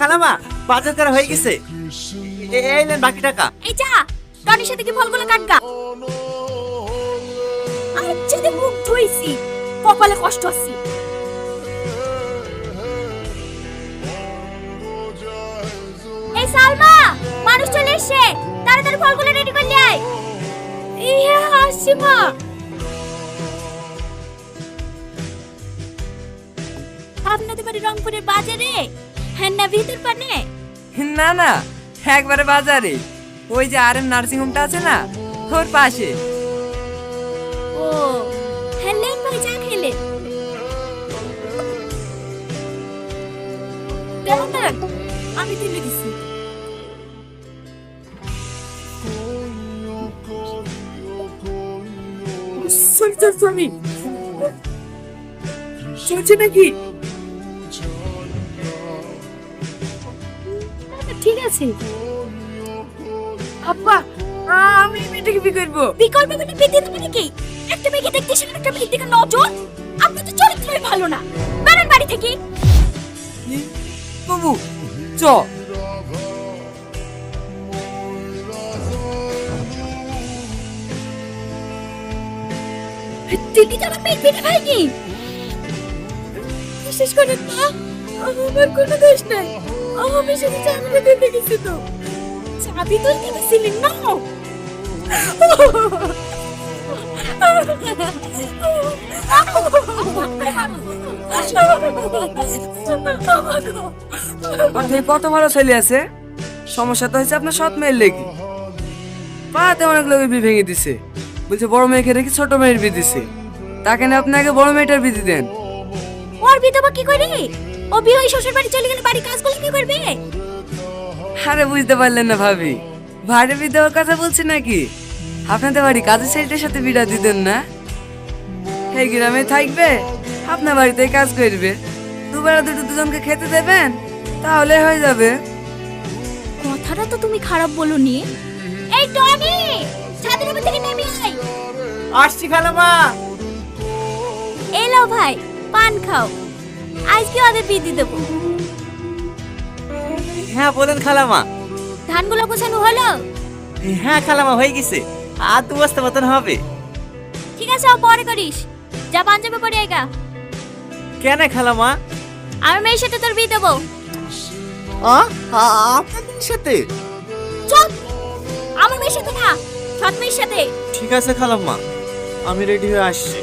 খালামা, বাজার করা হয়ে গেছে। এই নেন বাকি টাকা। এই যা, টনির সাথে কি ফলগুলো কাটগা। আচ্ছা দে মুখ ধুইছি, কপালে কষ্ট আছে। এই সালমা, মানুষ চলে এসেছে, তাড়াতাড়ি ফলগুলো রেডি করলে আয়। ইয়া আসছি মা। আপনাদের বাড়ি রংপুরের বাজারে? হ্যাঁ না ভিতর পানে? না না, একবারে বাজারে। ওই যে আর এম নার্সিং হোমটা আছে না, ওর পাশে। ও হ্যাঁ, লেন ভাই চা খেলে। কেমন দেখ, আমি তুলে দিছি। সরি চলছে নাকি? ঠিক আছে আব্বা, আমি মেয়েটাকে বিয়ে করবো। বিকল্প মানে বিয়ে দেবে নাকি? একটা মেয়েকে দেখতে সেখানে একটা মেয়ের দিকে নজর। আপনার তো চরিত্রই ভালো না, বেরোন বাড়ি থেকে। বাবু চ। তিনি তো আমার মেয়ের বিয়ে হয়নি। বিশেষ করেন না, আমার কোনো দোষ নাই। আমি শুধু চাবিটা দিতে গেছি তো। চাবি তুলতে গেছিলেন না? অর্ধেক কত ভালো ছেলে আছে, সমস্যা তো হয়েছে আপনার সৎ মেয়ের লেগে। পাতে অনেক লোকের বিয়ে ভেঙে দিছে, বলছে বড় মেয়েকে রেখে ছোট মেয়ের বিয়ে দিছে। তাকে না আপনাকে বড় মেয়েটার বিয়ে দেন। ওর বিয়ে দেবো কি করে? ও বিয়ে হয়ে শ্বশুর বাড়ি চলে গেলে বাড়ি কাজগুলো কি করবে? আরে বুঝতে পারলেন না ভাবি, ভাইয়ের বিয়ে দেওয়ার কথা বলছি নাকি? আপনাদের বাড়ি কাজের ছেলেটার সাথে বিড়া দিতেন না? এই গ্রামে থাকবে, আপনার বাড়িতে কাজ করবে, দুবেলা দুজনকে খেতে দেবেন, তাহলে হয়ে যাবে। কথাটা তো তুমি খারাপ বলনি। এই টনি, ছাদের উপর থেকে নেমে আয়। আসছি খালামা। এলো ভাই, পান খাও, আজকে ওদের বিয়ে দিয়ে দেবো। হ্যাঁ বলেন খালামা। ধানগুলো গোছানো হলো? হ্যাঁ খালামা, হয়ে গেছে। আর 2 বস্তা মতন হবে। ঠিক আছে, ও পরে করিস। যা পাঞ্জাবে পরে আইগা। কেন খালামা? আমার মেয়ের সাথে তোর বিয়ে দেবো। আপনাদের সাথে? চল, আমার মেয়ের সাথে না, সৎ মেয়ের সাথে। ঠিক আছে খালাম্মা, আমি রেডি হয়ে আসছি।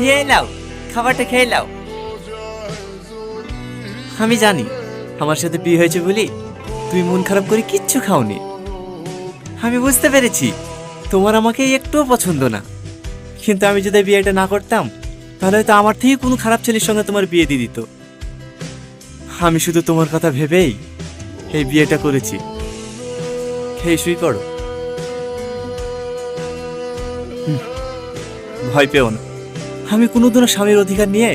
খেয়ে নাও, খাবারটা খেয়ে নাও। আমি জানি আমার সাথে বিয়ে হয়েছে বলি তুমি মন খারাপ করে কিচ্ছু খাওনি। আমি বুঝতে পেরেছি তোমার আমাকে একটুও পছন্দ না, কিন্তু আমি যদি বিয়েটা না করতাম তাহলে হয়তো আমার থেকে কোনো খারাপ ছেলের সঙ্গে তোমার বিয়ে দিয়ে দিত। আমি শুধু তোমার কথা ভেবেই এই বিয়েটা করেছি। খেয়ে শুই করো, ভয় পেও না। আমি কোনোদিনও স্বামীর অধিকার নিয়ে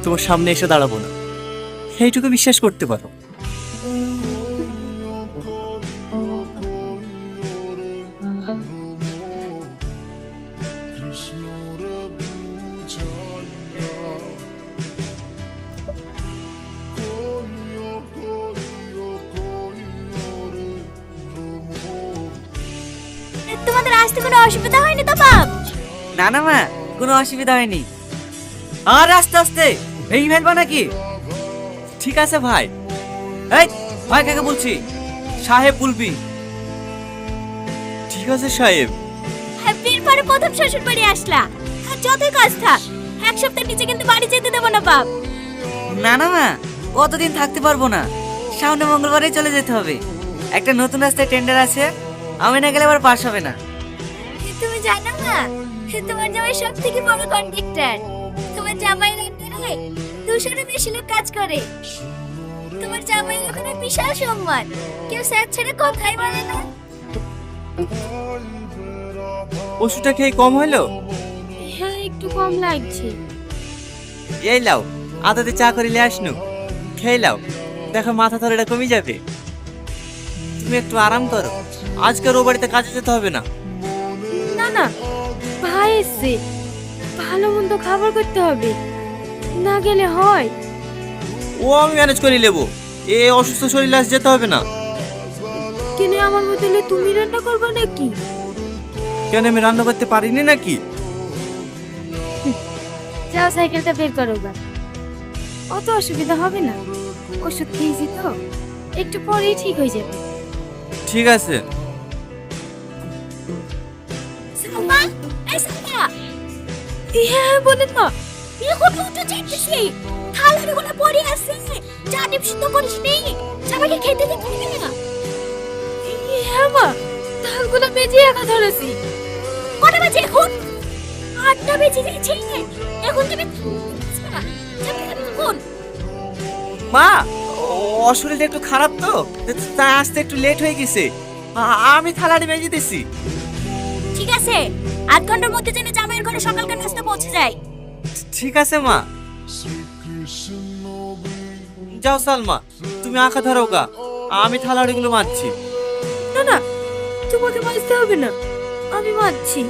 তোমার সামনে এসে দাঁড়াবো না, এইটুকু বিশ্বাস করতে পারো। তোমাদের আসতে কোনো অসুবিধা হয়নি তো বাপ? না না মা, কোনো অসুবিধা হয়নি। আর আস্তে আস্তে ভেঙে ফেলবা নাকি? ঠিক আছে ভাই। এই ভাই, কাকে বলছি? সাহেব বলবি। ঠিক আছে সাহেব। হ্যাঁ, বিয়ের পরে প্রথম শ্বশুর বাড়ি আসলা, আর যতই কাজ থাক 1 সপ্তাহের নিচে কিন্তু বাড়ি যেতে দেবো না বাপ। না না মা, কতদিন থাকতে পারবো না, সামনে মঙ্গলবারেই চলে যেতে হবে। একটা নতুন রাস্তায় টেন্ডার আছে, আমি না গেলে আবার পাস হবে না। তুমি জানো না, তোমার জামাই সব থেকে বড় কন্ট্রাক্টর। তোমার জামাই রান্নায় 200-এর বেশি লোক কাজ করে। তোমার জামাই ওখানে বিশাল সম্মান, কেউ স্যার ছেড়ে কথাই বলে না। ওষুধটা খেয়ে কম হলো? হ্যাঁ, একটু কম লাগছে। এই লাও, আদাতে চা করিলে আসনু, খেয়ে লাও, দেখো মাথা ধরেটা কমে যাবে। তুমি একটু আরাম করো, আজকের ও বাড়িতে কাজে যেতে হবে না। না না, ভাই এসছে, ভালো মন্দ খাবার করতে হবে, না গেলে হয়। ও আমি ম্যানেজ করে নেবো, এ অসুস্থ শরীরে আজ যেতে হবে না। কিন্তু আমার বদলে তুমি রান্না করবে নাকি? কেন আমি রান্না করতে পারিনি নাকি? যাও সাইকেলটা বের করো গা, অত অসুবিধা হবে না। ওষুধ খেয়েছি তো, একটু পরেই ঠিক হয়ে যাবে। ঠিক আছে। সালমা, এই সালমা। হ্যাঁ বলেন না, এখন উঠে যাইতেছি, থালাগুলো পড়ে আছে, চা ডিপ সিদ্ধ করিস নি, সবাইকে খেতে দিতে না। হ্যাঁ মা, থালগুলো বেজে একা ধরেছি। কটা বাজে এখন? 8টা বেজে গেছে, এখন তুমি কোন? মা, অশরীরটা একটু খারাপ তো, তাই আসতে একটু লেট হয়ে গেছে। আমি থালাটি মেজে দিছি। ঠিক আছে, 8 ঘন্টার মধ্যে যেন জামাইয়ের ঘরে সকালকার নাস্তা পৌঁছে যায়। ঠিক আছে মা। যাও সালমা, তুমি আঁকা ধরো গা, আমি থালাড়িগুলো মাজছি। না না, তোমাকে মাজতে হবে না, আমি মাজছি।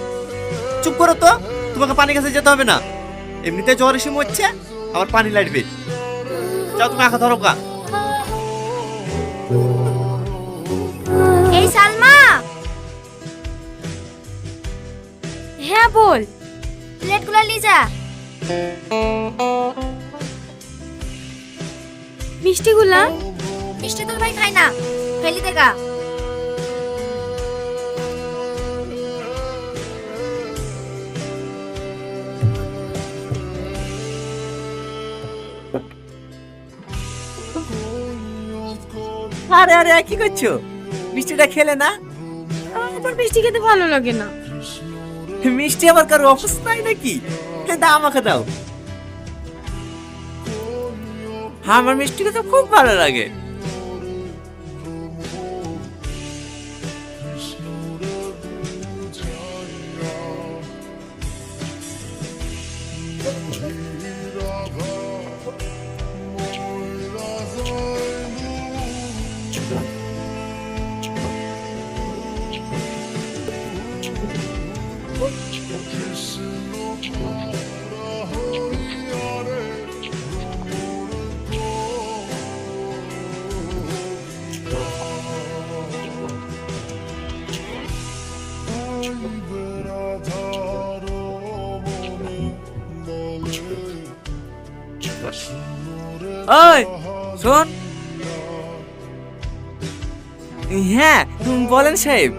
চুপ করো তো, তোমাকে পানি কাছে যেতে হবে না, এমনিতে জ্বর এসে মরছে, আবার পানি লাগবে। যাও তুমি আঁকা ধরো গা। এই সালমা। হ্যাঁ বল। প্লেটগুলো নিয়ে যা। মিষ্টিগুলা? মিষ্টি তোর ভাই খায় না, ফেলি দেখা। আরে আরে কি করছো? মিষ্টিটা খেলে না? আমার মিষ্টি খেতে ভালো লাগে না। মিষ্টি আবার কারো অবস্থায় নাকি? দাও আমাকে দাও। আমার মিষ্টি খেতে খুব ভালো লাগে। ওই শোন। হ্যাঁ বলেন সাহেব।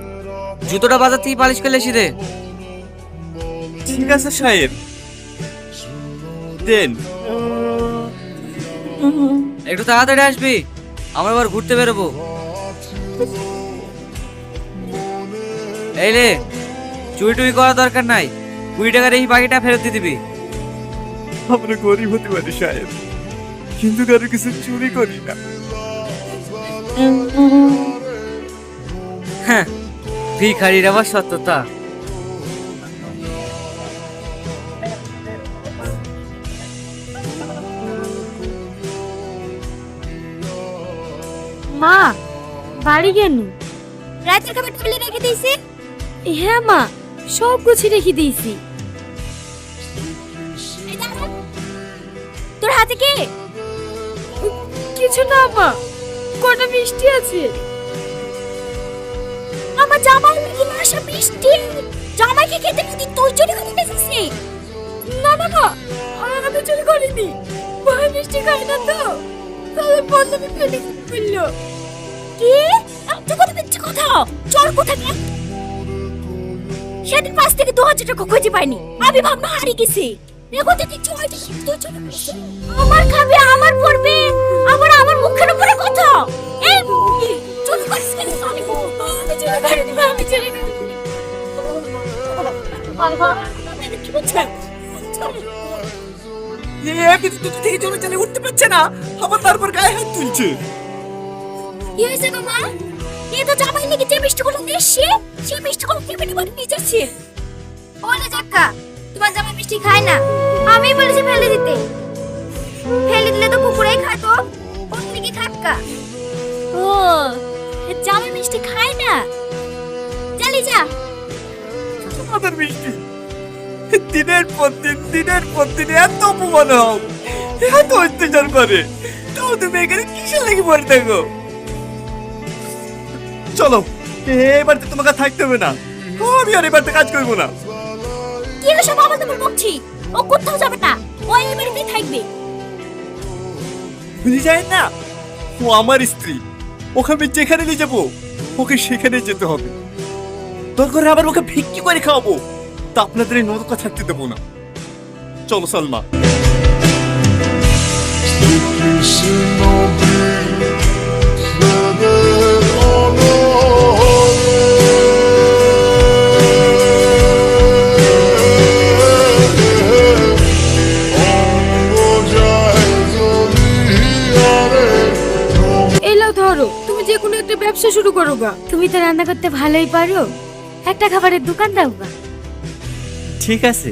জুতোটা বাজার থেকে পালিশ করে এসে দে। ঠিক আছে সাহেব, দেন। একটু তাড়াতাড়ি আসবি, আমরা আবার ঘুরতে বেরোবো। এই রে, চুরি টুরি করার দরকার নাই, 20 টাকার এই বাকিটা ফেরত দিয়ে দিবি। আমরা গরিব হতে পারি সাহেব, কিন্তু কারো কিছু চুরি করি না। হ্যাঁ, ভিখারির আবার সত্যতা। মা, বাড়ি গেল? রাতের খাবার টেবিলে রেখে দিয়েছি। হ্যাঁ মা, সব গুছি রেখে দিয়েছি। তোর হাতে কি? কিছু না মা, কটা মিষ্টি আছে। আমার জামাই নাকি না সব মিষ্টি, জামাইকে খেতে নাকি তুই চুরি করে নিয়েছিস? না না মা, আমি চুরি করিনি, ভাই মিষ্টি খাই না তো, তাহলে বন্ধবী ফেলে ফেললো। কি? একটু করে দিচ্ছে কথা, চোর কোথায়? সেদিন 5 থেকে 2000 টাকা খুঁজে পাইনি, আমি ভাবনা হারিয়ে গেছি। এখন থেকে আমার খাবে, আমার পড়বে, আবার আমার মুখের উপরে কথা। এই চুরি করিস কেন? আমি চুরি করিনি, আমি চুরি করিনি। কি বলছেন? একে তো দুটো থেকে জোরে চালে উঠতে পারছে না, আবার তারপর গায়ে হাত তুলছে। কি হয়েছে গো মা? এ তো জামাই লেগে যে মিষ্টিগুলো দিচ্ছে সেই মিষ্টিগুলো টিফিনে করে নিয়ে যাচ্ছে। ওলে জাক্কা, তোমার জামাই মিষ্টি খায় না, আমি বলেছি ফেলে দিতে। ফেলে দিলে তো কুকুরেই খায়, তো ওর থেকে খাক্কা। ও, জামাই মিষ্টি খায় না, চালি যা। আমাদের মিষ্টি দিনের পর দিন এত অপমান হও, এত অত্যাচার করে, তো তুমি এখানে কিসের লেগে পড়ে থাকো? চলো, এবার তো তোমাকে থাকতে হবে না, আমি আর এবার কাজ করবো না। কি সব আমার তোমার বকছি? ও কোথাও যাবে না, ও এই বাড়িতেই থাকবে। বুঝে যায় না, ও আমার স্ত্রী, ওকে আমি যেখানে নিয়ে যাবো ওকে সেখানে যেতে হবে। দরকার আবার ওকে ভিক্ষি করে খাওয়াবো, তা আপনাদের এই নৌকা থাকতে দেবো না। চলো সালমা। এলাও ধরো, তুমি যে কোনো একটা ব্যবসা শুরু করো গা। তুমি তো রান্না করতে ভালোই পারো, একটা খাবারের দোকান দাও গা। ঠিক আছে,